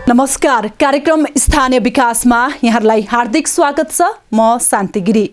नमस्कार, कार्यक्रम स्थानीय विकासमा यहाँलाई हार्दिक स्वागत छ। म शान्ति गिरी।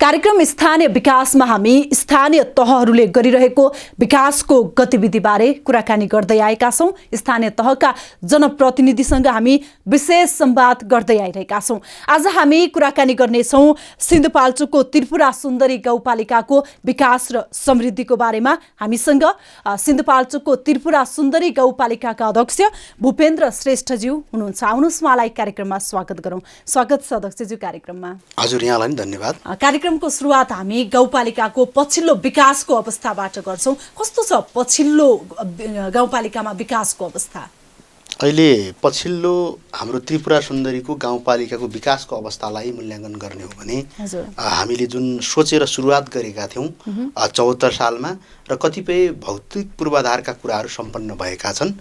कार्यक्रम स्थानीय विकासमा हामी स्थानीय तहहरूले गरिरहेको विकासको गतिविधिबारे कुराकानी गर्दै आएका छौं। स्थानीय तहका जनप्रतिनिधिसँग हामी विशेष संवाद गर्दै आइरहेका छौं। आज हामी कुराकानी गर्नेछौं सिन्धुपाल्चोकको त्रिपुरा सुन्दरी गाउँपालिकाको विकास र समृद्धिको बारेमा। हामीसँग सिन्धुपाल्चोकको त्रिपुरा सुन्दरी गाउँपालिकाका अध्यक्ष भूपेन्द्र श्रेष्ठज्यू हुनुहुन्छ। आउनुहोस् उहाँलाई कार्यक्रममा स्वागत गरौँ। स्वागत छ अध्यक्षज्यू कार्यक्रममा। हजुर, यहाँलाई नि धन्यवाद। कार्यक्रमको सुरुवात हामी गाउँपालिकाको पछिल्लो विकासको अवस्थाबाट गर्छौँ। कस्तो छ पछिल्लो गाउँपालिकामा विकासको अवस्था? अहिले पछिल्लो हाम्रो त्रिपुरा सुन्दरीको गाउँपालिकाको विकासको अवस्थालाई मूल्याङ्कन गर्ने हो भने हामीले जुन सोचेर सुरुवात गरेका थियौँ 74 सालमा र कतिपय भौतिक पूर्वाधारका कुराहरू सम्पन्न भएका छन्,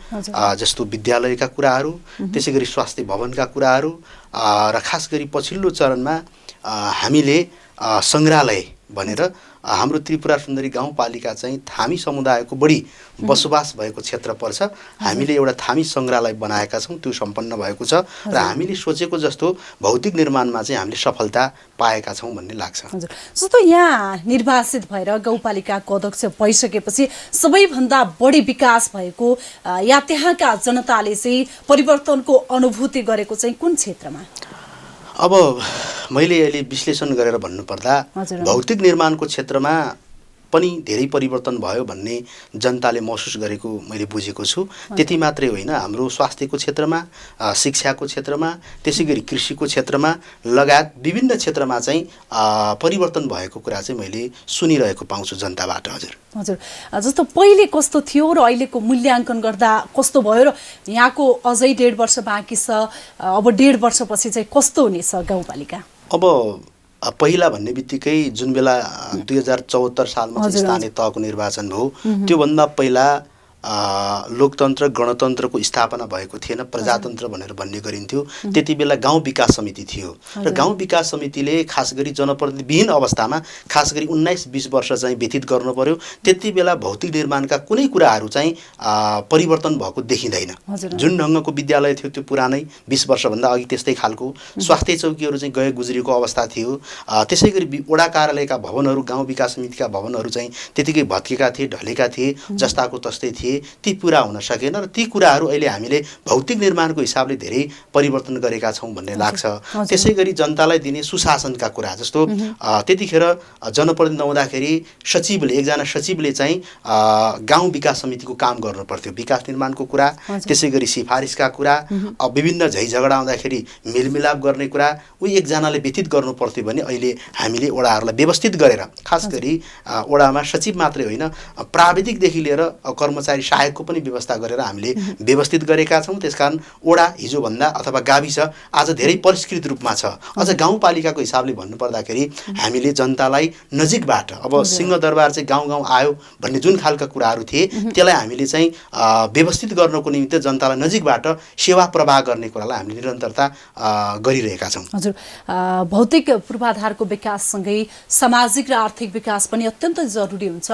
जस्तो विद्यालयका कुराहरू, त्यसै गरी स्वास्थ्य भवनका कुराहरू र खास गरी पछिल्लो चरणमा हामीले सङ्ग्रहालय भनेर हाम्रो त्रिपुरा सुन्दरी गाउँपालिका चाहिँ थामी समुदायको बढी बसोबास भएको क्षेत्र पर्छ। हामीले एउटा थामी सङ्ग्रहालय बनाएका छौँ, त्यो सम्पन्न भएको छ र हामीले सोचेको जस्तो भौतिक निर्माणमा चाहिँ हामीले सफलता पाएका छौँ भन्ने लाग्छ। हजुर, जस्तो यहाँ निर्वाचित भएर गाउँपालिकाको अध्यक्ष भइसकेपछि सबैभन्दा बढी विकास भएको या त्यहाँका जनताले चाहिँ परिवर्तनको अनुभूति गरेको चाहिँ कुन क्षेत्रमा? अब मैले अहिले विश्लेषण गरेर भन्नुपर्दा भौतिक निर्माणको क्षेत्रमा पनि धेरै परिवर्तन भयो भन्ने जनताले महसुस गरेको मैले बुझेको छु। त्यति मात्रै होइन, हाम्रो स्वास्थ्यको क्षेत्रमा, शिक्षाको क्षेत्रमा, त्यसै गरी कृषिको क्षेत्रमा लगायत विभिन्न क्षेत्रमा चाहिँ परिवर्तन भएको कुरा चाहिँ मैले सुनिरहेको पाउँछु जनताबाट। हजुर हजुर, जस्तो पहिले कस्तो थियो र अहिलेको मूल्याङ्कन गर्दा कस्तो भयो र यहाँको अझै 1.5 वर्ष बाँकी छ, अब 1.5 वर्षपछि चाहिँ कस्तो हुनेछ गाउँपालिका? अब पहिला भन्ने बित्तिकै जुन बेला 2074 सालमा स्थानीय तहको निर्वाचन भयो, त्योभन्दा पहिला लोकतन्त्र गणतन्त्रको स्थापना भएको थिएन, प्रजातन्त्र भनेर भन्ने गरिन्थ्यो। त्यति बेला गाउँ विकास समिति थियो र गाउँ विकास समितिले खास गरी जनप्रतिनिधिविहीन अवस्थामा खास गरी 19-20 वर्ष चाहिँ व्यतीत गर्नु पर्यो। त्यति बेला भौतिक निर्माणका कुनै कुराहरू चाहिँ परिवर्तन भएको देखिँदैन। जुन ढङ्गको विद्यालय थियो त्यो पुरानै 20 वर्षभन्दा अघि त्यस्तै खालको, स्वास्थ्य चौकीहरू चाहिँ गए गुज्रेको अवस्था थियो। त्यसै गरी वडा कार्यालयका भवनहरू, गाउँ विकास समितिका भवनहरू चाहिँ त्यतिकै भत्केका थिए, ढलेका थिए, जस्ताको तस्तै थिए। ती पूरा हुन सकेन र ती कुराहरू अहिले हामीले भौतिक निर्माणको हिसाबले धेरै परिवर्तन गरेका छौँ भन्ने लाग्छ। त्यसै गरी जनतालाई दिने सुशासनका कुरा, जस्तो त्यतिखेर जनप्रतिनिधि नहुँदाखेरि सचिवले, एकजना सचिवले चाहिँ गाउँ विकास समितिको काम गर्नु पर्थ्यो, विकास निर्माणको कुरा, त्यसै गरी सिफारिसका कुरा, विभिन्न झैझगडा आउँदाखेरि मेलमिलाप गर्ने कुरा उही एकजनाले व्यतीत गर्नु पर्थ्यो भने अहिले हामीले वडाहरूलाई व्यवस्थित गरेर, खास गरी वडामा सचिव मात्रै होइन प्राविधिकदेखि लिएर कर्मचारी सहायकको पनि व्यवस्था गरेर हामीले व्यवस्थित गरेका छौँ। त्यसकारण वडा हिजोभन्दा अथवा गाविस आज धेरै परिष्कृत रूपमा छ। अझ गाउँपालिकाको हिसाबले भन्नुपर्दाखेरि हामीले जनतालाई नजिकबाट, अब सिंहदरबार चाहिँ गाउँ गाउँ आयो भन्ने जुन खालका कुराहरू थिए त्यसलाई हामीले चाहिँ व्यवस्थित गर्नको निमित्त जनतालाई नजिकबाट सेवा प्रवाह गर्ने कुरालाई हामीले निरन्तरता गरिरहेका छौँ। हजुर, भौतिक पूर्वाधारको विकाससँगै सामाजिक र आर्थिक विकास पनि अत्यन्त जरुरी हुन्छ।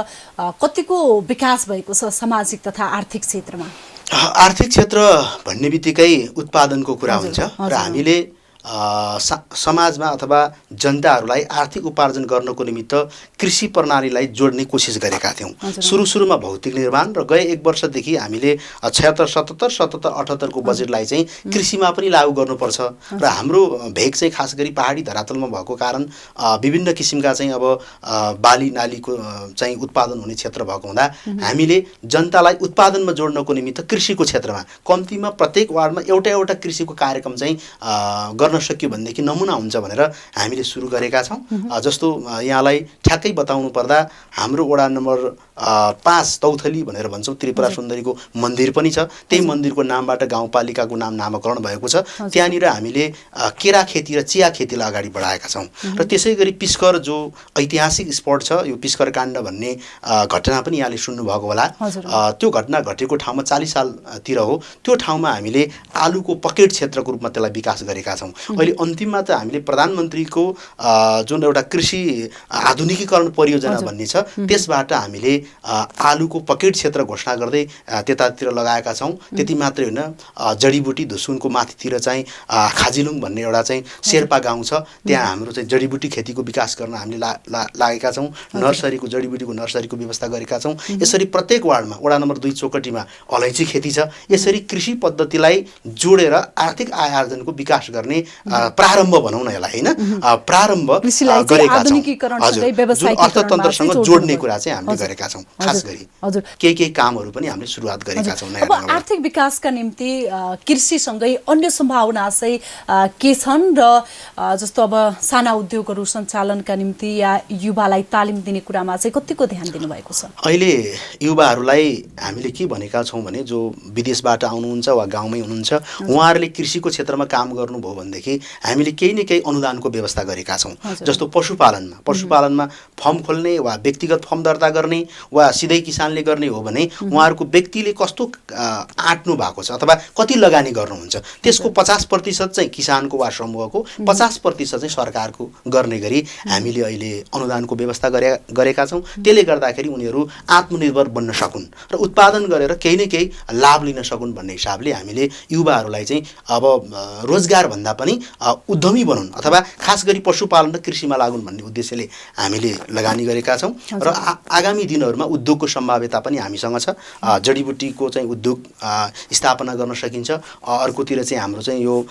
कतिको विकास भएको छ सामाजिक तथा आर्थिक क्षेत्रमा? आर्थिक क्षेत्र भन्ने बित्तिकै उत्पादनको कुरा हुन्छ र हामीले समाजमा अथवा जनताहरूलाई आर्थिक उपार्जन गर्नको निमित्त कृषि प्रणालीलाई जोड्ने कोसिस गरेका थियौँ। सुरुमा भौतिक निर्माण र गए 1 वर्षदेखि हामीले 76, 77, 77, 78 को बजेटलाई चाहिँ कृषिमा पनि लागू गर्नुपर्छ र हाम्रो भेग चाहिँ खास गरी पहाडी धरातलमा भएको कारण विभिन्न किसिमका चाहिँ अब बाली नालीको चाहिँ उत्पादन हुने क्षेत्र भएको हुँदा हामीले जनतालाई उत्पादनमा जोड्नको निमित्त कृषिको क्षेत्रमा कम्तीमा प्रत्येक वार्डमा एउटा कृषिको कार्यक्रम चाहिँ गर्न सक्यो भनेदेखि नमुना हुन्छ भनेर हामीले सुरु गरेका छौँ। जस्तो यहाँलाई ठ्याक्कै बताउनु पर्दा हाम्रो वडा नम्बर 5 तौथली भनेर भन्छौँ, त्रिपुरा सुन्दरीको मन्दिर पनि छ। त्यही मन्दिरको नामबाट गाउँपालिकाको नामकरण भएको छ। त्यहाँनिर हामीले केरा खेती र चिया खेतीलाई अगाडि बढाएका छौँ र त्यसै गरी पिस्कर जो ऐतिहासिक स्पट छ, यो पिस्कर काण्ड भन्ने घटना पनि यहाँले सुन्नुभएको होला। त्यो घटना घटेको ठाउँमा 40 सालतिर हो। त्यो ठाउँमा हामीले आलुको पकेट क्षेत्रको रूपमा त्यसलाई विकास गरेका छौँ अहिले अन्तिममा त हामीले प्रधानमन्त्रीको जुन एउटा कृषि आधुनिकीकरण परियोजना भन्ने छ त्यसबाट हामीले आलुको पकेट क्षेत्र घोषणा गर्दै त्यतातिर लगाएका छौँ। त्यति मात्रै होइन, जडीबुटी धुसुनको माथितिर चाहिँ खाजिलुङ भन्ने एउटा चाहिँ शेर्पा गाउँ छ, त्यहाँ हाम्रो चाहिँ जडीबुटी खेतीको विकास गर्न हामीले लागेका छौँ। नर्सरीको जडीबुटीको नर्सरीको व्यवस्था गरेका छौँ। यसरी प्रत्येक वार्डमा वडा नम्बर 2 चौकटीमा अलैँची खेती छ। यसरी कृषि पद्धतिलाई जोडेर आर्थिक आय आर्जनको विकास गर्ने प्रारम्भ भनौँ न यसलाई, होइन, प्रारम्भ गरेका छौँ। जुन अर्थतन्त्रसँग जोड्ने कुरा चाहिँ हामीले गरेका छौँ। खास गरी केही कामहरू पनि हामीले सुरुवात गरेका छौँ। अब आर्थिक विकासका निम्ति कृषिसँगै अन्य सम्भावना चाहिँ के छन् र जस्तो अब साना उद्योगहरू सञ्चालनका निम्ति या युवालाई तालिम दिने कुरामा चाहिँ कतिको ध्यान दिनुभएको छ? अहिले युवाहरूलाई हामीले के भनेका छौँ भने जो विदेशबाट आउनुहुन्छ वा गाउँमै हुनुहुन्छ उहाँहरूले कृषिको क्षेत्रमा काम गर्नुभयो भनेदेखि हामीले केही न केही अनुदानको व्यवस्था गरेका छौँ। जस्तो पशुपालनमा फर्म खोल्ने वा व्यक्तिगत फर्म दर्ता गर्ने वा सिधै किसानले गर्ने हो भने उहाँहरूको व्यक्तिले कस्तो आँट्नु भएको छ अथवा कति लगानी गर्नुहुन्छ त्यसको 50% चाहिँ किसानको वा समूहको, 50% चाहिँ सरकारको गर्ने गरी हामीले अहिले अनुदानको व्यवस्था गरेका छौँ। त्यसले गर्दाखेरि उनीहरू आत्मनिर्भर बन्न सकुन् र उत्पादन गरेर केही न केही लाभ लिन सकुन् भन्ने हिसाबले हामीले युवाहरूलाई चाहिँ अब रोजगार भन्दा पनि उद्यमी बनुन् अथवा खास गरी पशुपालन र कृषिमा लागुन् भन्ने उद्देश्यले हामीले लगानी गरेका छौँ। र आगामी दिनहरूमा उद्योगको सम्भाव्यता पनि हामीसँग छ। जडीबुटीको चाहिँ उद्योग स्थापना गर्न सकिन्छ। अर्कोतिर चाहिँ हाम्रो चाहिँ यो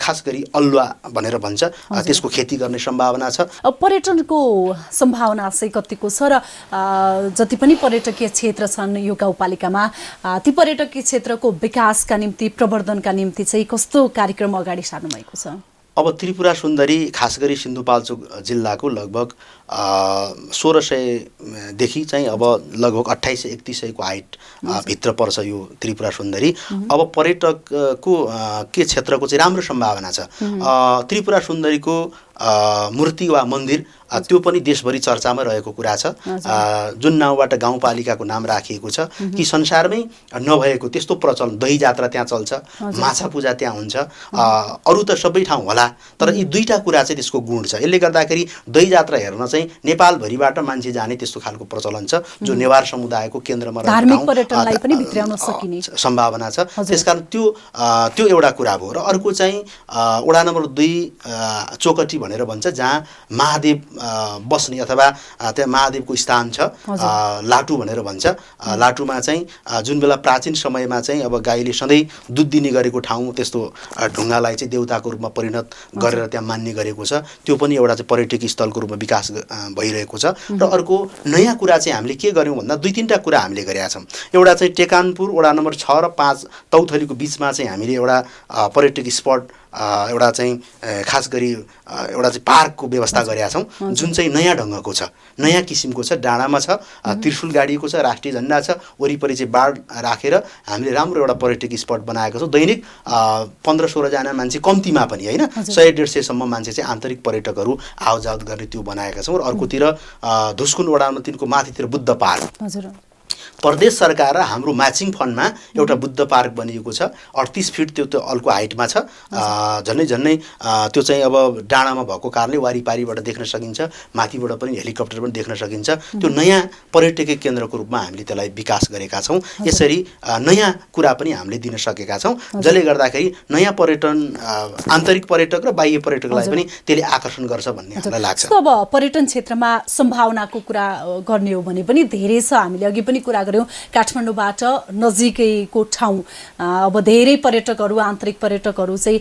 खास गरी अलुवा भनेर भन्छ त्यसको खेती गर्ने सम्भावना छ। पर्यटनको सम्भावना चाहिँ कतिको छ र जति पनि पर्यटकीय क्षेत्र छन् यो गाउँपालिकामा ती पर्यटकीय क्षेत्रको विकासका निम्ति प्रवर्धनका निम्ति चाहिँ कस्तो कार्यक्रम अगाडि सार्नु भएको छ? अब त्रिपुरा सुन्दरी खास गरी सिन्धुपाल्चोक जिल्लाको लगभग 1600 देखि चाहिँ अब लगभग 2800-3100 को हाइट भित्र पर्छ यो त्रिपुरा सुन्दरी। अब पर्यटकको के क्षेत्रको चाहिँ राम्रो सम्भावना छ। त्रिपुरा सुन्दरीको मूर्ति वा मन्दिर त्यो पनि देशभरि चर्चामा रहेको कुरा छ। जुन नाउँबाट गाउँपालिकाको नाम राखिएको छ कि संसारमै नभएको त्यस्तो प्रचलन, दही जात्रा त्यहाँ चल्छ, माछा पूजा त्यहाँ हुन्छ, अरू त सबै ठाउँ होला तर यी दुईटा कुरा चाहिँ त्यसको गुण छ। यसले गर्दाखेरि दही जात्रा हेर्न चाहिँ नेपालभरिबाट मान्छे जाने त्यस्तो खालको प्रचलन छ जो नेवार समुदायको केन्द्रमा रहेको सम्भावना छ। त्यसकारण त्यो एउटा कुरा भयो। र अर्को चाहिँ वडा नम्बर 2 चौकटी भनेर भन्छ जहाँ महादेव बस्ने अथवा त्यहाँ महादेवको स्थान छ, लाटु भनेर भन्छ। लाटुमा चाहिँ जुन बेला प्राचीन समयमा चाहिँ अब गाईले सधैँ दुध दिने गरेको ठाउँ त्यस्तो ढुङ्गालाई चाहिँ देवताको रूपमा परिणत गरेर त्यहाँ मान्ने गरेको छ। त्यो पनि एउटा चाहिँ पर्यटकीय स्थलको रूपमा विकास भइरहेको छ। र अर्को नयाँ कुरा चाहिँ हामीले के गर्यौँ भन्दा 2-3टा कुरा हामीले गरेका छौँ। एउटा चाहिँ टेकानपुर वडा नम्बर 6 र 5 तौथलीको बिचमा चाहिँ हामीले एउटा पर्यटकीय स्पट एउटा चाहिँ खास गरी एउटा चाहिँ पार्कको व्यवस्था गरेका छौँ जुन चाहिँ नयाँ ढङ्गको छ, नयाँ किसिमको छ। डाँडामा छ, त्रिशुल गाडिएको छ, राष्ट्रिय झन्डा छ, वरिपरि चाहिँ बाड राखेर हामीले राम्रो एउटा पर्यटकीय स्पट बनाएको छौँ। दैनिक 15-16 जना मान्छे कम्तीमा पनि होइन 100-150 सम्म मान्छे चाहिँ आन्तरिक पर्यटकहरू आवजावत गर्ने त्यो बनाएका छौँ। र अर्कोतिर धुस्कुन वडा नम्बर 3 को माथितिर बुद्ध पार्क प्रदेश सरकार र हाम्रो म्याचिङ फन्डमा एउटा बुद्ध पार्क बनिएको छ। 38 फिट त्यो अल्को हाइटमा छ। झन्नै त्यो चाहिँ अब डाँडामा भएको कारणले वारिपारीबाट देख्न सकिन्छ, माथिबाट पनि हेलिकप्टर पनि देख्न सकिन्छ। त्यो नयाँ पर्यटकीय केन्द्रको रूपमा हामीले त्यसलाई विकास गरेका छौँ। यसरी नयाँ कुरा पनि हामीले दिन सकेका छौँ जसले गर्दाखेरि नयाँ पर्यटन आन्तरिक पर्यटक र बाह्य पर्यटकलाई पनि त्यसले आकर्षण गर्छ भन्ने हामीलाई लाग्छ। अब पर्यटन क्षेत्रमा सम्भावनाको कुरा गर्ने हो भने पनि धेरै छ। हामीले अघि पनि कुरा गर्यौं काठमाडौँबाट नजिकैको ठाउँ अब धेरै पर्यटकहरू आन्तरिक पर्यटकहरू चाहिँ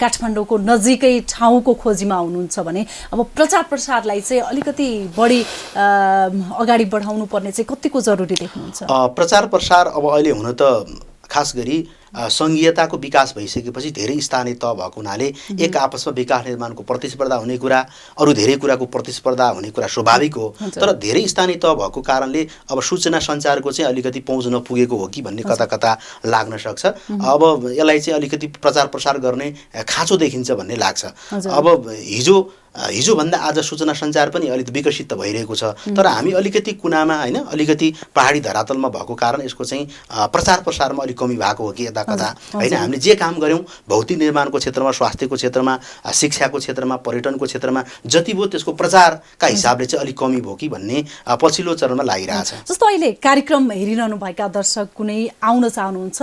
काठमाडौँको नजिकै ठाउँको खोजीमा हुनुहुन्छ भने अब प्रचार प्रसारलाई चाहिँ अलिकति बढी अगाडि बढाउनु पर्ने चाहिँ कतिको जरुरी देख्नुहुन्छ? प्रचार प्रसार अब अहिले हुन त खास गरी संघीयताको विकास भइसकेपछि धेरै स्थानीय तह भएको हुनाले एक आपसमा विकास निर्माणको प्रतिस्पर्धा हुने कुरा, अरू धेरै कुराको प्रतिस्पर्धा हुने कुरा स्वाभाविक हो। तर धेरै स्थानीय तह भएको कारणले अब सूचना सञ्चारको चाहिँ अलिकति पहुँच नपुगेको हो कि भन्ने कता कता लाग्न सक्छ। अब यसलाई चाहिँ अलिकति प्रचार प्रसार गर्ने खाँचो देखिन्छ भन्ने लाग्छ। अब हिजो हिजोभन्दा आज सूचना सञ्चार पनि अलिक विकसित त भइरहेको छ, तर हामी अलिकति कुनामा होइन, अलिकति पहाडी धरातलमा भएको कारण यसको चाहिँ प्रचार प्रसारमा अलिक कमी भएको हो कि यता कता होइन। हामीले जे काम गऱ्यौँ भौतिक निर्माणको क्षेत्रमा, स्वास्थ्यको क्षेत्रमा, शिक्षाको क्षेत्रमा, पर्यटनको क्षेत्रमा जति भयो त्यसको प्रचारका हिसाबले चाहिँ अलिक कमी भयो कि भन्ने पछिल्लो चरणमा लागिरहेछ। जस्तो अहिले कार्यक्रम हेरिरहनुभएका दर्शक कुनै आउन चाहनुहुन्छ,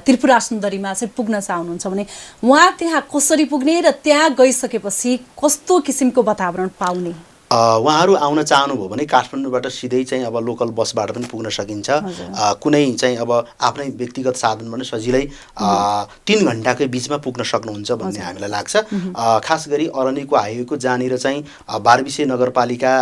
त्रिपुरा सुन्दरीमा चाहिँ पुग्न चाहनुहुन्छ भने उहाँ त्यहाँ कसरी पुग्ने र त्यहाँ गइसकेपछि कस्तो किसिमको वातावरण पाउने? उहाँहरू आउन चाहनुभयो भने काठमाडौँबाट सिधै चाहिँ अब लोकल बसबाट पनि पुग्न सकिन्छ। कुनै चाहिँ अब आफ्नै व्यक्तिगत साधन पनि सजिलै 3 घण्टाकै बिचमा पुग्न सक्नुहुन्छ भन्ने हामीलाई लाग्छ। खास गरी अरनिको हाइवेको जहाँनिर चाहिँ बारबिसे नगरपालिका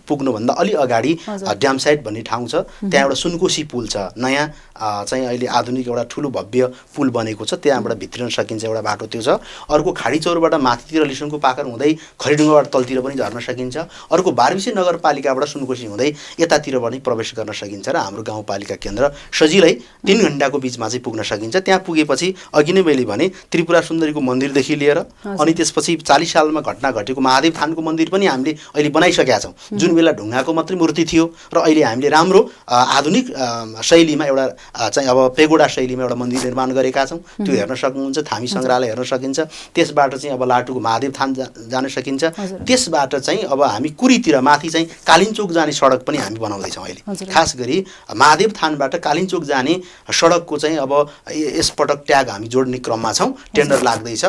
पुग्नुभन्दा अलि अगाडि ड्याम साइड भन्ने ठाउँ छ, त्यहाँ एउटा सुनकोशी पुल छ, नयाँ चाहिँ अहिले आधुनिक एउटा ठुलो भव्य पुल बनेको छ, त्यहाँबाट भित्रिन सकिन्छ एउटा बाटो त्यो छ। अर्को खाडी चौरबाट माथितिर लिसुङको पाकर हुँदै खरीडुङ्गाबाट तलतिर पनि झर्न सकिन्छ। अर्को बारबिसे नगरपालिकाबाट सुनकोशी हुँदै यतातिर पनि प्रवेश गर्न सकिन्छ र हाम्रो गाउँपालिका केन्द्र सजिलै 3 घण्टाको बिचमा चाहिँ पुग्न सकिन्छ। त्यहाँ पुगेपछि अघि नै मैले भने त्रिपुरा सुन्दरीको मन्दिरदेखि लिएर अनि त्यसपछि 40 सालमा घटना घटेको महादेव थानको मन्दिर पनि हामीले अहिले बनाइसकेका छौँ, जुन बेला ढुङ्गाको मात्रै मूर्ति थियो र अहिले हामीले राम्रो आधुनिक शैलीमा एउटा चाहिँ अब पेगोडा शैलीमा एउटा मन्दिर निर्माण गरेका छौँ। त्यो हेर्न सक्नुहुन्छ, थामी सङ्ग्रहालय हेर्न सकिन्छ। त्यसबाट चाहिँ अब लाटुको महादेव थान जान सकिन्छ। त्यसबाट चाहिँ अब हामी कुरीतिर माथि चाहिँ कालिन्चोक जाने सडक पनि हामी बनाउँदैछौँ अहिले। खास गरी महादेव थानबाट कालिन्चोक जाने सडकको चाहिँ अब यसपटक ट्याग हामी जोड्ने क्रममा छौँ, टेन्डर लाग्दैछ।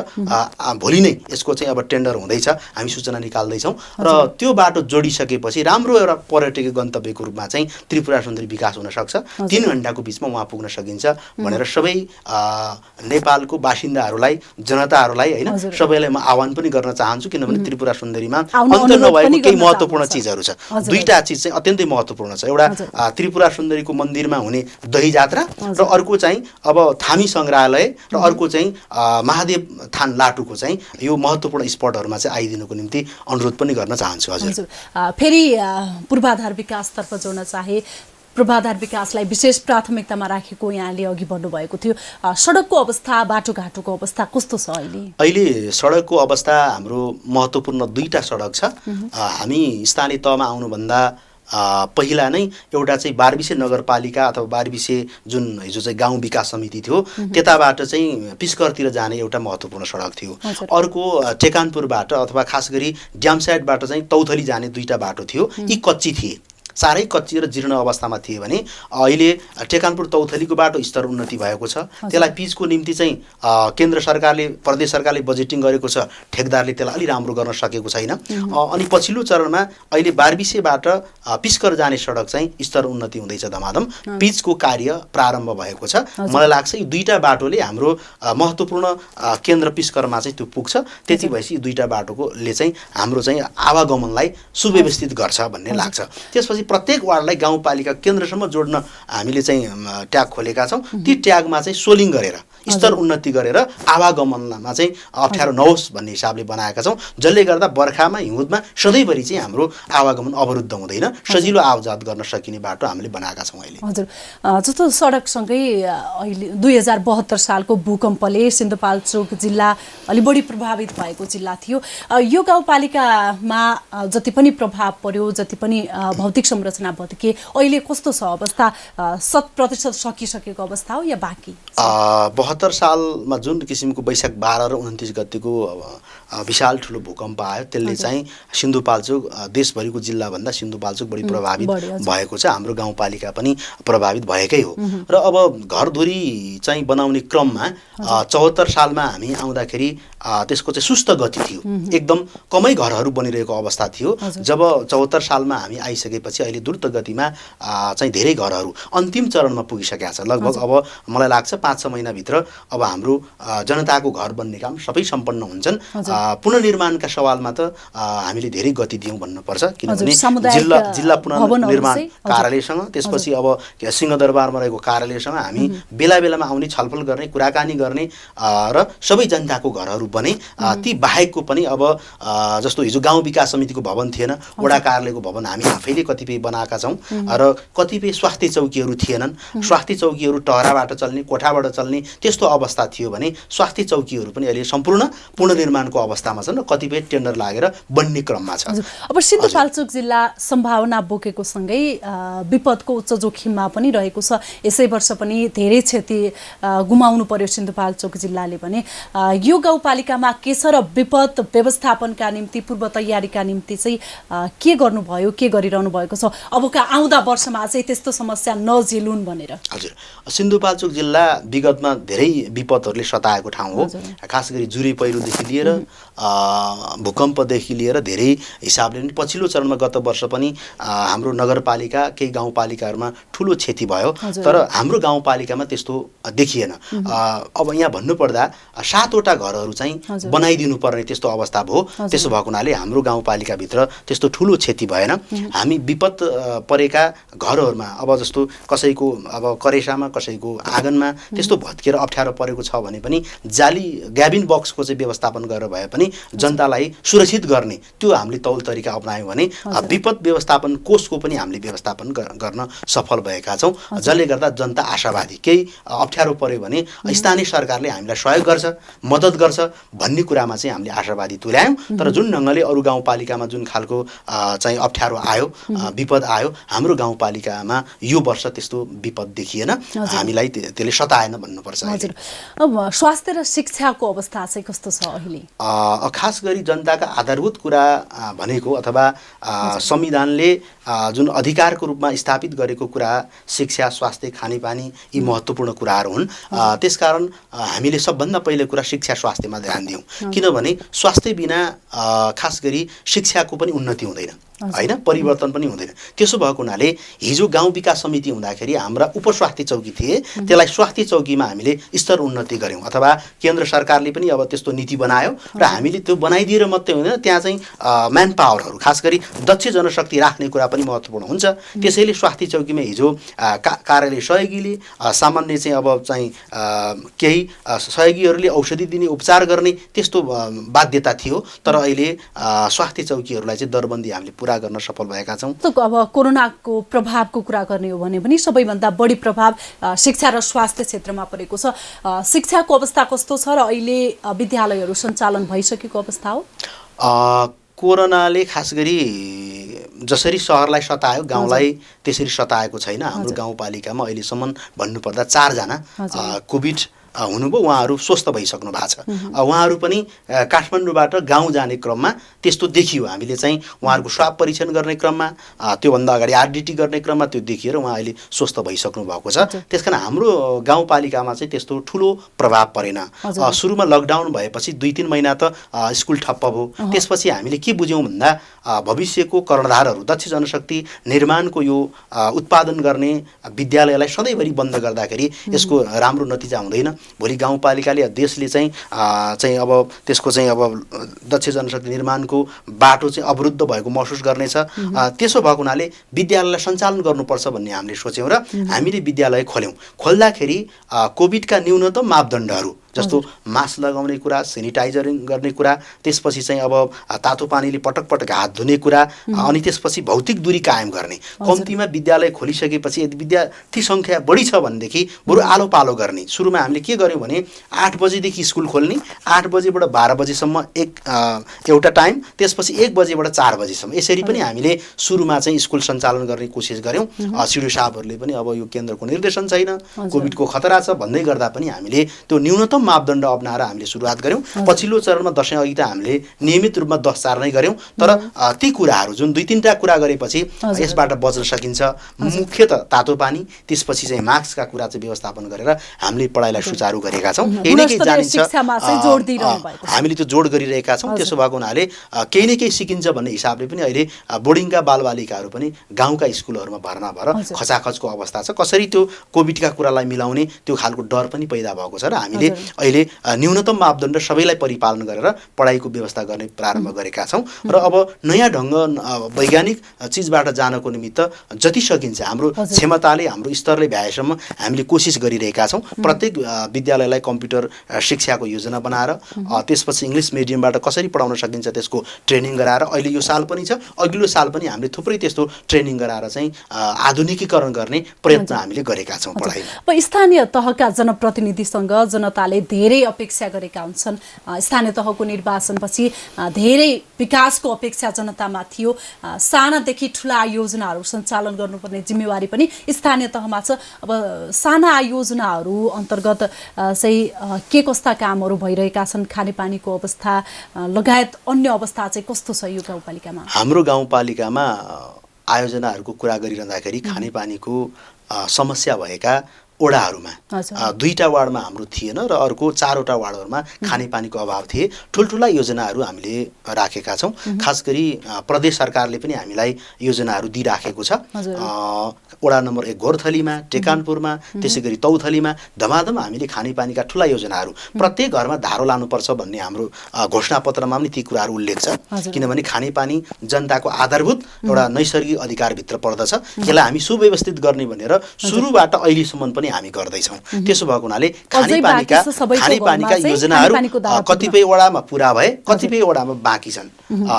भोलि नै यसको चाहिँ अब टेन्डर हुँदैछ, हामी सूचना निकाल्दैछौँ र त्यो बाटो जोडिसकेपछि राम्रो एउटा पर्यटकीय गन्तव्यको रूपमा चाहिँ त्रिपुरा सुन्दरी विकास हुन सक्छ। 3 घण्टाको बिचमा उहाँ पुग्न सकिन्छ भनेर सबै नेपालको बासिन्दाहरूलाई, जनताहरूलाई होइन सबैलाई म आह्वान पनि गर्न चाहन्छु, किनभने त्रिपुरा सुन्दरीमा अन्त नभएको केही महत्त्वपूर्ण चिजहरू छ। 2टा चिज चाहिँ अत्यन्तै महत्त्वपूर्ण छ। एउटा त्रिपुरा सुन्दरीको मन्दिरमा हुने दही जात्रा र अर्को चाहिँ अब थामी सङ्ग्रहालय र अर्को चाहिँ महादेव थान लाटुको चाहिँ यो महत्त्वपूर्ण स्पटहरूमा चाहिँ आइदिनुको निम्ति अनुरोध पनि गर्न चाहन्छु। हजुर फेरि पूर्वाधार विकासतर्फ जोड्न चाहे, पूर्वाधार विकासलाई विशेष प्राथमिकतामा राखेको यहाँले अघि भन्नुभएको थियो, सडकको अवस्था, बाटोघाटोको अवस्था कस्तो छ अहिले? अहिले सडकको अवस्था हाम्रो महत्त्वपूर्ण 2टा सडक छ। हामी स्थानीय तहमा आउनुभन्दा पहिला नै एउटा चाहिँ बारबिसे नगरपालिका अथवा बारबिसे जुन हिजो चाहिँ गाउँ विकास समिति थियो त्यताबाट चाहिँ पिस्करतिर जाने एउटा महत्त्वपूर्ण सडक थियो। अर्को टेकानपुरबाट अथवा खास गरी ड्याम साइडबाट चाहिँ तौथली जाने 2टा बाटो थियो। यी कच्ची थिए, साह्रै कच्ची र जीर्ण अवस्थामा थिए भने अहिले टेकानपुर तौथलीको बाटो स्तर उन्नति भएको छ। त्यसलाई पिचको निम्ति चाहिँ केन्द्र सरकारले, प्रदेश सरकारले बजेटिङ गरेको छ, ठेकदारले त्यसलाई अलि राम्रो गर्न सकेको छैन। अनि पछिल्लो चरणमा अहिले बारबिसेबाट पिस्कर जाने सडक चाहिँ स्तर उन्नति हुँदैछ, धमाधम पिचको कार्य प्रारम्भ भएको छ। मलाई लाग्छ यी 2टा बाटोले हाम्रो महत्त्वपूर्ण केन्द्र पिस्करमा चाहिँ त्यो पुग्छ। त्यति भएपछि यी 2टा बाटोले चाहिँ हाम्रो चाहिँ आवागमनलाई सुव्यवस्थित गर्छ भन्ने लाग्छ। त्यसपछि प्रत्येक वार्डलाई गाउँपालिका केन्द्रसम्म जोड्न हामीले चाहिँ ट्याग खोलेका छौँ। ती ट्यागमा चाहिँ सोलिङ गरेर स्तर उन्नति गरेर आवागमनमा चाहिँ अप्ठ्यारो नहोस् भन्ने हिसाबले बनाएका छौँ, जसले गर्दा बर्खामा हिउँदमा सधैँभरि चाहिँ हाम्रो आवागमन अवरुद्ध हुँदैन, सजिलो आवजात गर्न सकिने बाटो हामीले बनाएका छौँ अहिले। हजुर, जस्तो सडकसँगै अहिले 2072 सालको भूकम्पले सिन्धुपाल्चोक जिल्ला अलि बढी प्रभावित भएको जिल्ला थियो। यो गाउँपालिकामा जति पनि प्रभाव पर्यो, जति पनि भौतिक संरचना भत्के, अहिले कस्तो छ अवस्था? 100% सकिसकेको अवस्था हो या बाँकी? 72 सालमा जुन किसिमको वैशाख 12 र 29 गतिको विशाल ठुलो भूकम्प आयो त्यसले चाहिँ सिन्धुपाल्चोक देशभरिको जिल्लाभन्दा सिन्धुपाल्चोक बढी प्रभावित भएको छ। हाम्रो गाउँपालिका पनि प्रभावित भएकै हो। र अब घरधुरी चाहिँ बनाउने क्रममा 74 सालमा हामी आउँदाखेरि त्यसको चाहिँ सुस्त गति थियो, एकदम कमै घरहरू बनिरहेको अवस्था थियो। जब 74 सालमा हामी आइसकेपछि अहिले द्रुत गतिमा चाहिँ धेरै घरहरू अन्तिम चरणमा पुगिसकेका छ। लगभग अब मलाई लाग्छ 5-6 महिनाभित्र अब हाम्रो जनताको घर बन्ने काम सबै सम्पन्न हुन्छन्। पुनर्निर्माणका सवालमा त हामीले धेरै गति दियौँ भन्नुपर्छ, किनभने जिल्ला पुनर्निर्माण कार्यालयसँग त्यसपछि अब सिंहदरबारमा रहेको कार्यालयसँग हामी बेला बेलामा आउने, छलफल गर्ने, कुराकानी गर्ने र सबै जनताको घरहरू बने। ती बाहेकको पनि अब जस्तो हिजो गाउँ विकास समितिको भवन थिएन, वडा कार्यालयको भवन हामी आफैले कतिपय बनाएका छौँ र कतिपय स्वास्थ्य चौकीहरू थिएनन्। स्वास्थ्य चौकीहरू टहराबाट चल्ने, कोठाबाट चल्ने त्यस्तो अवस्था थियो भने स्वास्थ्य चौकीहरू पनि अहिले सम्पूर्ण पुनर्निर्माणको अवस्थामा छन् र कतिपय टेन्डर लागेर बन्ने क्रममा छ। अब सिन्धुपाल्चोक जिल्ला सम्भावना बोकेको सँगै विपदको उच्च जोखिममा पनि रहेको छ। यसै वर्ष पनि धेरै क्षति गुमाउनु पर्यो सिन्धुपाल्चोक जिल्लाले भने। यो गाउँपालिकामा के छ र विपद व्यवस्थापनका निम्ति पूर्व तयारीका निम्ति चाहिँ के गर्नुभयो, के गरिरहनु भएको छ अबका आउँदा वर्षमा चाहिँ त्यस्तो समस्या नझेलुन् भनेर? हजुर, सिन्धुपाल्चोक जिल्ला विगतमा धेरै विपदहरूले सताएको ठाउँ हो। खास गरी जुरे पहिरोदेखि लिएर भूकम्पदेखि लिएर धेरै हिसाबले पनि पछिल्लो चरणमा गत वर्ष पनि हाम्रो नगरपालिका केही गाउँपालिकाहरूमा ठुलो क्षति भयो, तर हाम्रो गाउँपालिकामा त्यस्तो देखिएन। अब यहाँ भन्नुपर्दा 7वटा घरहरू चाहिँ बनाइदिनु पर्ने त्यस्तो अवस्था भयो। त्यसो भएको हुनाले हाम्रो गाउँपालिकाभित्र त्यस्तो ठुलो क्षति भएन। हामी विपद परेका घरहरूमा अब जस्तो कसैको अब करेसामा कसैको आँगनमा त्यस्तो भत्केर अप्ठ्यारो परेको छ भने पनि जाली ग्याबिन बक्सको चाहिँ व्यवस्थापन गरेर भए पनि जनतालाई सुरक्षित गर्ने त्यो हामीले तौल तरिका अपनायौँ भने विपद व्यवस्थापन कोषको पनि हामीले व्यवस्थापन गर्न सफल भएका छौँ, जसले गर्दा जनता आशावादी। केही अप्ठ्यारो पर्यो भने स्थानीय सरकारले हामीलाई सहयोग गर्छ, मद्दत गर्छ भन्ने कुरामा चाहिँ हामीले आशावादी तुल्यायौँ। तर जुन ढङ्गले अरू गाउँपालिकामा जुन खालको चाहिँ अप्ठ्यारो आयो, विपद आयो, हाम्रो गाउँपालिकामा यो वर्ष त्यस्तो विपद देखिएन, हामीलाई त्यसले सताएन भन्नुपर्छ। हजुर, अब स्वास्थ्य र शिक्षाको अवस्था चाहिँ कस्तो छ अहिले? खास गरी जनताका आधारभूत कुरा भनेको अथवा संविधानले जुन अधिकारको रूपमा स्थापित गरेको कुरा शिक्षा, स्वास्थ्य, खानेपानी यी महत्त्वपूर्ण कुराहरू हुन्। त्यसकारण हामीले सबभन्दा पहिलो कुरा शिक्षा स्वास्थ्यमा ध्यान दियौँ, किनभने स्वास्थ्य बिना खास गरी शिक्षाको पनि उन्नति हुँदैन होइन, परिवर्तन पनि हुँदैन। त्यसो भएको हुनाले हिजो गाउँ विकास समिति हुँदाखेरि हाम्रा उपस्वास्थ्य चौकी थिए, त्यसलाई स्वास्थ्य चौकीमा हामीले स्तर उन्नति गऱ्यौँ अथवा केन्द्र सरकारले पनि अब त्यस्तो नीति बनायो र हामीले त्यो बनाइदिएर मात्रै हुँदैन, त्यहाँ चाहिँ म्यान पावरहरू खास गरी दक्ष जनशक्ति राख्ने कुरा पनि महत्त्वपूर्ण हुन्छ। त्यसैले स्वास्थ्य चौकीमा हिजो कार्यालय सहयोगीले सामान्य चाहिँ अब चाहिँ केही सहयोगीहरूले औषधि दिने, उपचार गर्ने त्यस्तो बाध्यता थियो, तर अहिले स्वास्थ्य चौकीहरूलाई चाहिँ दरबन्दी हामीले पुरा गर्न सफल भएका छौँ। अब कोरोनाको प्रभावको कुरा गर्ने हो भने पनि सबैभन्दा बढी प्रभाव शिक्षा र स्वास्थ्य क्षेत्रमा परेको छ। शिक्षाको अवस्था कस्तो छ र अहिले विद्यालयहरू सञ्चालन भइसकेको अवस्था हो? कोरोनाले खास गरी जसरी सहरलाई सतायो गाउँलाई त्यसरी सताएको छैन। हाम्रो गाउँपालिकामा अहिलेसम्म भन्नुपर्दा 4 जना कोभिड हुनुभयो, उहाँहरू स्वस्थ भइसक्नु भएको छ। उहाँहरू पनि काठमाडौँबाट गाउँ जाने क्रममा त्यस्तो देखियो, हामीले चाहिँ उहाँहरूको स्वाब परीक्षण गर्ने क्रममा त्योभन्दा अगाडि आरडिटी गर्ने क्रममा त्यो देखिएर उहाँ अहिले स्वस्थ भइसक्नु भएको छ। त्यसकारण हाम्रो गाउँपालिकामा चाहिँ त्यस्तो ठुलो प्रभाव परेन। सुरुमा लकडाउन भएपछि 2-3 महिना त स्कुल ठप्प भयो। त्यसपछि हामीले के बुझ्यौँ भन्दा भविष्यको कर्णधारहरू दक्ष जनशक्ति निर्माणको यो उत्पादन गर्ने विद्यालयलाई सधैँभरि बन्द गर्दाखेरि यसको राम्रो नतिजा हुँदैन। भोलि गाउँपालिकाले देशले चाहिँ अब त्यसको चाहिँ अब दक्ष जनशक्ति निर्माणको बाटो चाहिँ अवरुद्ध भएको महसुस गर्नेछ। त्यसो भएको हुनाले विद्यालयलाई सञ्चालन गर्नुपर्छ भन्ने हामीले सोच्यौँ र हामीले विद्यालय खोल्यौँ। खोल्दाखेरि कोभिडका न्यूनतम मापदण्डहरू जस्तो मास्क लगाउने कुरा, सेनिटाइजरिङ गर्ने कुरा, त्यसपछि चाहिँ अब तातो पानीले पटक पटक हात धुने कुरा, अनि त्यसपछि भौतिक दूरी कायम गर्ने। कम्तीमा विद्यालय खोलिसकेपछि यदि विद्यार्थी सङ्ख्या बढी छ भनेदेखि बरु आलो पालो गर्ने। सुरुमा हामीले के गर्यौँ भने 8 बजेदेखि स्कुल खोल्ने, 8 बजेबाट 12 बजेसम्म एउटा टाइम, त्यसपछि 1 बजेबाट 4 बजेसम्म, यसरी पनि हामीले सुरुमा चाहिँ स्कुल सञ्चालन गर्ने कोसिस गऱ्यौँ। सिडिओ साहबहरूले पनि अब यो केन्द्रको निर्देशन छैन, कोभिडको खतरा छ भन्दै गर्दा पनि हामीले त्यो न्यूनतम मापदण्ड अपनाएर हामीले सुरुवात गऱ्यौँ। पछिल्लो चरणमा दशैं अघि त हामीले नियमित रूपमा 10-4 नै गऱ्यौँ, तर ती कुराहरू जुन 2-3टा कुरा गरेपछि यसबाट बच्न सकिन्छ। मुख्यतः तातो पानी, त्यसपछि चाहिँ मास्कका कुरा चाहिँ व्यवस्थापन गरेर हामीले पढाइलाई सुचारू गरेका छौँ। केही न केही जानिन्छ, हामीले त्यो जोड गरिरहेका छौँ। त्यसो भएको हुनाले केही न केही सिकिन्छ भन्ने हिसाबले पनि अहिले बोर्डिङका बालबालिकाहरू पनि गाउँका स्कुलहरूमा भर्ना भएर खचाखचको अवस्था छ। कसरी त्यो कोभिडका कुरालाई मिलाउने त्यो खालको डर पनि पैदा भएको छ र हामीले अहिले न्यूनतम मापदण्ड सबैलाई परिपालन गरेर पढाइको व्यवस्था गर्ने प्रारम्भ गरेका छौँ। र अब नयाँ ढङ्ग वैज्ञानिक चिजबाट जानको निमित्त जति सकिन्छ हाम्रो क्षमताले, हाम्रो स्तरले भ्याएसम्म हामीले कोसिस गरिरहेका छौँ। प्रत्येक विद्यालयलाई कम्प्युटर शिक्षाको योजना बनाएर त्यसपछि इङ्ग्लिस मिडियमबाट कसरी पढाउन सकिन्छ त्यसको ट्रेनिङ गराएर अहिले यो साल पनि छ, अघिल्लो साल पनि हामीले थुप्रै त्यस्तो ट्रेनिङ गराएर चाहिँ आधुनिकीकरण गर्ने प्रयत्न हामीले गरेका छौँ पढाइमा। अब स्थानीय तहका जनप्रतिनिधिसँग जनताले जनताले धेरै अपेक्षा गरेका हुन्छन्। स्थानीय तहको निर्वाचनपछि धेरै विकासको अपेक्षा जनतामा थियो। सानादेखि ठुला योजनाहरू सञ्चालन गर्नुपर्ने जिम्मेवारी पनि स्थानीय तहमा छ। अब साना योजनाहरू अन्तर्गत चाहिँ के कस्ता कामहरू भइरहेका छन्, खानेपानीको अवस्था लगायत अन्य अवस्था चाहिँ कस्तो छ यो गाउँपालिकामा? हाम्रो गाउँपालिकामा आयोजनाहरूको कुरा गरिरहँदाखेरि खानेपानीको समस्या भएका वडाहरूमा 2टा वार्डमा हाम्रो थिएन र अर्को 4वटा वार्डहरूमा खानेपानीको अभाव थिए। ठुल्ठुला योजनाहरू हामीले राखेका छौँ। खास गरी प्रदेश सरकारले पनि हामीलाई योजनाहरू दिइराखेको छ। वडा नम्बर 1 घोरथलीमा, टेकानपुरमा, त्यसै गरी तौथलीमा धमाधम हामीले खानेपानीका ठुला योजनाहरू, प्रत्येक घरमा धारो लानुपर्छ भन्ने हाम्रो घोषणापत्रमा पनि ती कुराहरू उल्लेख छ। किनभने खानेपानी जनताको आधारभूत एउटा नैसर्गिक अधिकारभित्र पर्दछ। यसलाई हामी सुव्यवस्थित गर्ने भनेर सुरुबाट अहिलेसम्म पनि हामी गर्दैछौँ। त्यसो भएको हुनाले खानेपानीका योजनाहरू कतिपय वडामा पुरा भए, कतिपय वडामा बाँकी छन्।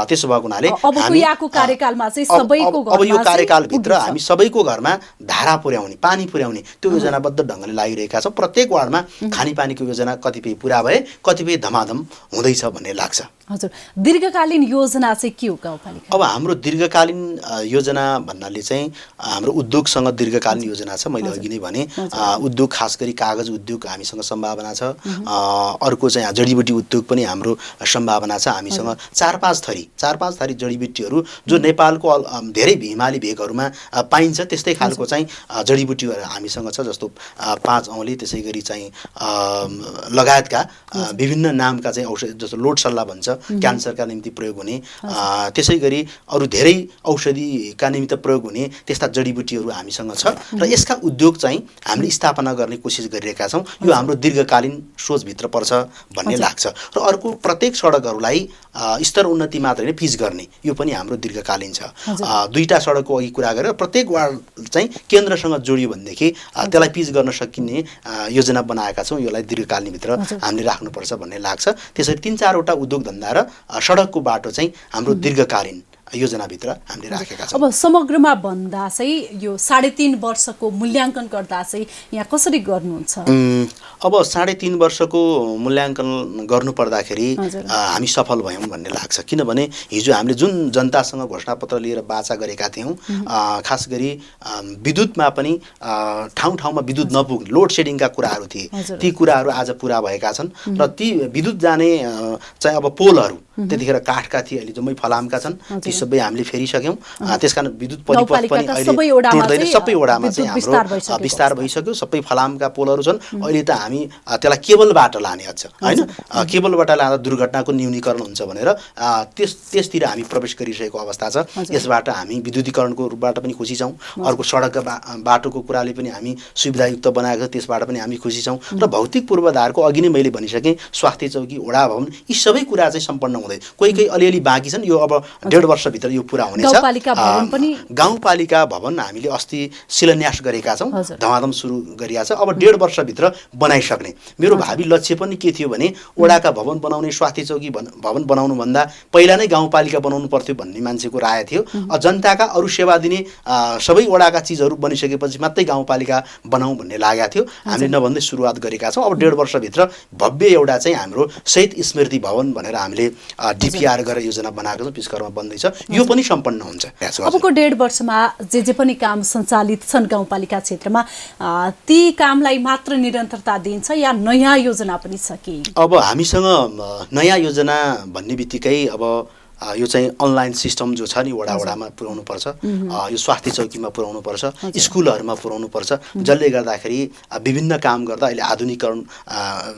त्यसो भएको हुनाले अब यो कार्यकालभित्र हामी सबैको घरमा धारा पुर्याउने, पानी पुर्याउने त्यो योजनाबद्ध ढङ्गले लागिरहेका छौँ। प्रत्येक वार्डमा खानेपानीको योजना कतिपय पुरा भए, कतिपय धमाधम हुँदैछ भन्ने लाग्छ। हजुर, दीर्घकालीन योजना चाहिँ के हो गाउँपालिका? अब हाम्रो दीर्घकालीन योजना भन्नाले चाहिँ हाम्रो उद्योगसँग दीर्घकालीन योजना छ। मैले अघि नै भने उद्योग, खास गरी कागज उद्योग हामीसँग सम्भावना छ। अर्को चाहिँ जडीबुटी उद्योग पनि हाम्रो सम्भावना छ। हामीसँग 4-5 थरी जडीबुटीहरू जो नेपालको धेरै हिमाली भेगहरूमा पाइन्छ त्यस्तै खालको चाहिँ जडीबुटीहरू हामीसँग छ। जस्तो 5 औँली, त्यसै गरी चाहिँ लगायतका विभिन्न नामका चाहिँ औषधि, जस्तो लोट सल्ला भन्छ, क्यान्सरका निम्ति प्रयोग हुने, त्यसै गरी अरू धेरै औषधिका निमित्त प्रयोग हुने त्यस्ता जडीबुटीहरू हामीसँग छ। र यसका उद्योग चाहिँ हामीले स्थापना गर्ने कोसिस गरिरहेका छौँ। यो हाम्रो दीर्घकालीन सोचभित्र पर्छ भन्ने लाग्छ। र अर्को, प्रत्येक सडकहरूलाई स्तर उन्नति मात्र होइन, पिच गर्ने, यो पनि हाम्रो दीर्घकालीन छ। 2टा सडकको अघि कुरा गरेर प्रत्येक वार्ड चाहिँ केन्द्रसँग जोडियो भनेदेखि त्यसलाई पिच गर्न सकिने योजना बनाएका छौँ। यसलाई दीर्घकालीनभित्र हामीले राख्नुपर्छ भन्ने लाग्छ। त्यसरी 3-4वटा उद्योग धन्दा र सडकको बाटो चाहिँ हाम्रो दीर्घकालीन योजनाभित्र हामीले राखेका छौँ। अब समग्रमा भन्दा चाहिँ यो 3.5 वर्षको मूल्याङ्कन गर्दा चाहिँ यहाँ कसरी गर्नुहुन्छ? अब 3.5 वर्षको मूल्याङ्कन गर्नुपर्दाखेरि हामी सफल भयौँ भन्ने लाग्छ। किनभने हिजो हामीले जुन जनतासँग घोषणापत्र लिएर बाचा गरेका थियौँ, खास गरी विद्युतमा पनि ठाउँ ठाउँमा विद्युत नपुग्ने लोड सेडिङका कुराहरू थिए, ती कुराहरू आज पुरा भएका छन्। र ती विद्युत जाने चाहिँ अब पोलहरू त्यतिखेर काठका थिए, अहिले जम्मै फलामका छन्। ती सबै हामीले फेरिसक्यौँ। त्यसकारण विद्युत परिपथ पनि अहिले टुट्दैन। सबै वडामा चाहिँ हाम्रो विस्तार भइसक्यो। सबै फलामका पोलहरू छन्। अहिले त हामी त्यसलाई केबलबाट लाने अझ होइन, केबलबाट लाँदा दुर्घटनाको न्यूनीकरण हुन्छ भनेर त्यसतिर हामी प्रवेश गरिसकेको अवस्था छ। यसबाट हामी विद्युतीकरणको रूपबाट पनि खुसी छौँ। अर्को, सडकका बाटोको कुराले पनि हामी सुविधायुक्त बनाएको छ, त्यसबाट पनि हामी खुसी छौँ। र भौतिक पूर्वाधारको अघि नै मैले भनिसकेँ, स्वास्थ्य चौकी, वडा भवन, यी सबै कुरा चाहिँ सम्पन्न हुँदै कोही अलिअलि बाँकी छन्। यो अब 1.5 वर्षभित्र यो पुरा हुनेछ। गाउँपालिका भवन हामीले अस्ति शिलान्यास गरेका छौँ, धमाधम सुरु गरिएको छ। अब 1.5 वर्षभित्र बनाइसक्ने मेरो भावी लक्ष्य पनि के थियो भने वडाका भवन बनाउने, स्वास्थ्य चौकी भवन बनाउनुभन्दा पहिला नै गाउँपालिका बनाउनु पर्थ्यो भन्ने मान्छेको राय थियो। जनताका अरू सेवा दिने सबै वडाका चिजहरू बनिसकेपछि मात्रै गाउँपालिका बनाउँ भन्ने लागेको थियो। हामीले नभन्दै सुरुवात गरेका छौँ। अब 1.5 वर्षभित्र भव्य एउटा चाहिँ हाम्रो शहीद स्मृति भवन भनेर हामीले डिपिआर गरेर योजना बनाएको छौँ, पिस्करमा बन्दैछ। यो पनि सम्पन्न हुन्छ। अबको 1.5 वर्षमा जे पनि काम सञ्चालित छन् गाउँपालिका क्षेत्रमा, ती कामलाई मात्र निरन्तरता दिन्छ या नयाँ योजना पनि छ कि? अब हामीसँग नयाँ योजना भन्ने बित्तिकै अब यो चाहिँ अनलाइन सिस्टम जो छ नि वडामा पुर्याउनु पर्छ, यो स्वास्थ्य चौकीमा पुर्याउनु पर्छ, स्कुलहरूमा पुर्याउनु पर्छ, जसले गर्दाखेरि विभिन्न काम गर्दा अहिले आधुनिकीकरण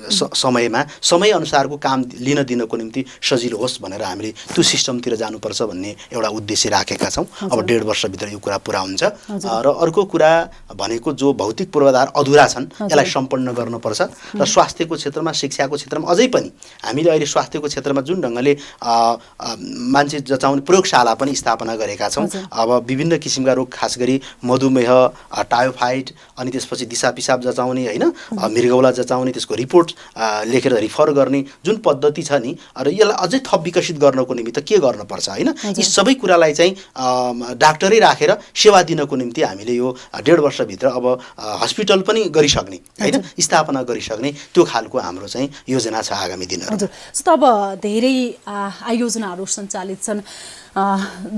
समयमा समयअनुसारको काम लिन दिनको निम्ति सजिलो होस् भनेर हामीले त्यो सिस्टमतिर जानुपर्छ भन्ने एउटा उद्देश्य राखेका छौँ। अब 1.5 वर्षभित्र यो कुरा पुरा हुन्छ। र अर्को कुरा भनेको जो भौतिक पूर्वाधार अधुरा छन् यसलाई सम्पन्न गर्नुपर्छ। र स्वास्थ्यको क्षेत्रमा, शिक्षाको क्षेत्रमा अझै पनि हामीले अहिले स्वास्थ्यको क्षेत्रमा जुन ढङ्गले मान्छे जचाउने प्रयोगशाला पनि स्थापना गरेका छौँ। अब विभिन्न किसिमका रोग, खास गरी मधुमेह, टायोफाइड, अनि त्यसपछि दिसा पिसाब जचाउने होइन, मृगौला जचाउने, त्यसको रिपोर्ट लेखेर रिफर गर्ने जुन पद्धति छ नि, र यसलाई अझै थप विकसित गर्नको निमित्त के गर्नुपर्छ होइन, यी सबै कुरालाई चाहिँ डाक्टरै राखेर सेवा दिनको निम्ति हामीले यो 1.5 वर्षभित्र अब हस्पिटल पनि गरिसक्ने होइन, स्थापना गरिसक्ने त्यो खालको हाम्रो चाहिँ योजना छ आगामी दिनहरू। हजुर, जस्तो अब धेरै आयोजनाहरू सञ्चालित छन्,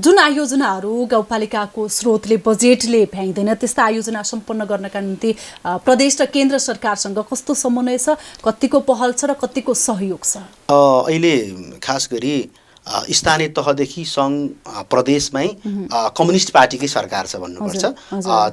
जुन आयोजनाहरू गाउँपालिकाको स्रोतले, बजेटले भ्याइँदैन, त्यस्ता आयोजना सम्पन्न गर्नका निम्ति प्रदेश र केन्द्र सरकारसँग कस्तो समन्वय छ, कतिको पहल छ र कतिको सहयोग छ? अहिले खास गरी स्थानीय तहदेखि सङ्घ, प्रदेशमै कम्युनिस्ट पार्टीकै सरकार छ भन्नुपर्छ।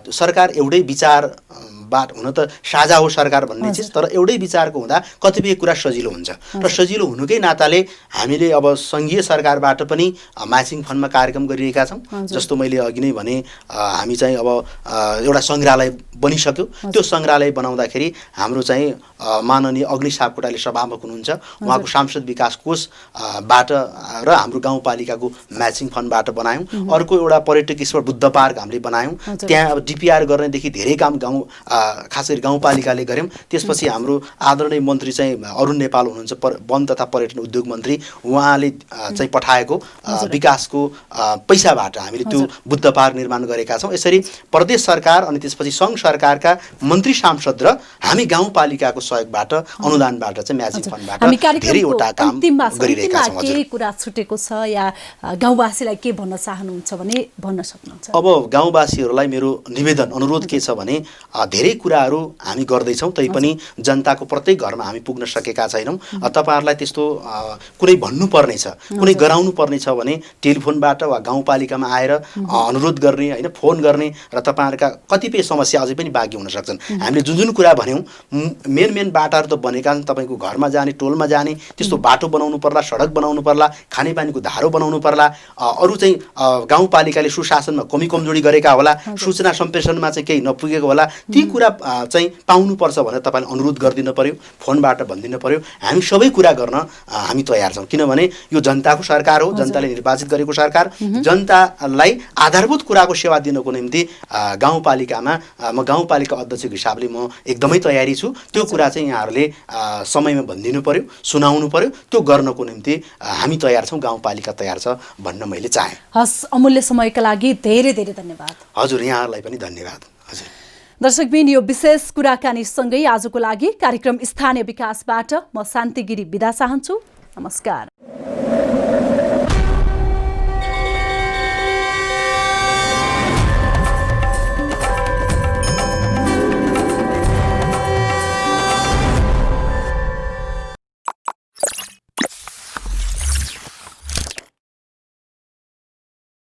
सरकार एउटै विचारबाट हुन त साझा हो सरकार भन्ने चिज, तर एउटै विचारको हुँदा कतिपय कुरा सजिलो हुन्छ, र सजिलो हुनुकै नाताले हामीले अब सङ्घीय सरकारबाट पनि म्याचिङ फन्डमा कार्यक्रम गरिरहेका छौँ। जस्तो मैले अघि नै भने, हामी चाहिँ अब एउटा सङ्ग्रहालय बनिसक्यो, त्यो सङ्ग्रहालय बनाउँदाखेरि हाम्रो चाहिँ माननीय अग्नि सापकोटाले सभामुख हुनुहुन्छ, उहाँको सांसद विकास कोषबाट र हाम्रो गाउँपालिकाको म्याचिङ फन्डबाट बनायौँ। अर्को एउटा पर्यटक स्थल बुद्ध पार्क हामीले बनायौँ, त्यहाँ अब डिपिआर गर्नेदेखि धेरै काम खास गरी गाउँपालिकाले गऱ्यौँ। त्यसपछि हाम्रो आदरणीय मन्त्री चाहिँ अरुण नेपाल हुनुहुन्छ, वन तथा पर्यटन उद्योग मन्त्री, उहाँले चाहिँ पठाएको विकासको पैसाबाट हामीले त्यो बुद्ध पार्क निर्माण गरेका छौँ। यसरी प्रदेश सरकार अनि त्यसपछि सङ्घ सरकारका मन्त्री सांसद र हामी गाउँपालिकाको सहयोगबाट, अनुदानबाट चाहिँ म्याचिङ फन्डबाट धेरैवटा काम गरिरहेका छौँ। केही कुरा छुटेको छ या गाउँवासीलाई के भन्न चाहनुहुन्छ भने भन्न सक्नुहुन्छ? अब गाउँवासीहरूलाई मेरो निवेदन, अनुरोध के छ भने, धेरै कुराहरू हामी गर्दैछौँ, तैपनि जनताको प्रत्येक घरमा हामी पुग्न सकेका छैनौँ। तपाईँहरूलाई त्यस्तो कुनै भन्नुपर्ने छ, कुनै गराउनु पर्ने छ भने टेलिफोनबाट वा गाउँपालिकामा आएर अनुरोध गर्ने होइन, फोन गर्ने, र तपाईँहरूका कतिपय समस्या अझै पनि बाँकी हुन सक्छन्। हामीले जुन जुन कुरा भन्यौँ, मेन बाटाहरू त बनेका छन्, तपाईँको घरमा जाने, टोलमा जाने त्यस्तो बाटो बनाउनु पर्ला, सडक बनाउनु पर्ला, खानेपानीको धारो बनाउनु पर्ला। अरू चाहिँ गाउँपालिकाले सुशासनमा कमी कमजोरी गरेका होला, सूचना सम्प्रेषणमा चाहिँ केही नपुगेको होला, ती कुरा चाहिँ पाउनुपर्छ भनेर तपाईँले अनुरोध गरिदिनु पर्यो, फोनबाट भनिदिनु पर्यो। हामी सबै कुरा गर्न हामी तयार छौँ, किनभने यो जनताको सरकार हो, जनताले निर्वाचित गरेको सरकार। जनतालाई आधारभूत कुराको सेवा दिनको निम्ति गाउँपालिकामा म गाउँपालिका अध्यक्षको हिसाबले म एकदमै तयारी छु। त्यो कुरा चाहिँ यहाँहरूले समयमा भनिदिनु पर्यो, सुनाउनु पर्यो, त्यो गर्नको निम्ति हामी तयार छौँ, गाउँपालिका तयार छ भन्न मैले चाहेँ। हस्, अमूल्य समयका लागि धेरै धेरै धन्यवाद। हजुर, यहाँहरूलाई पनि धन्यवाद। हजुर दर्शकबिन, यो विशेष कुराकानी सँगै आजको लागि कार्यक्रम स्थानीय विकासबाट म शान्ति गिरी बिदा चाहन्छु। नमस्कार।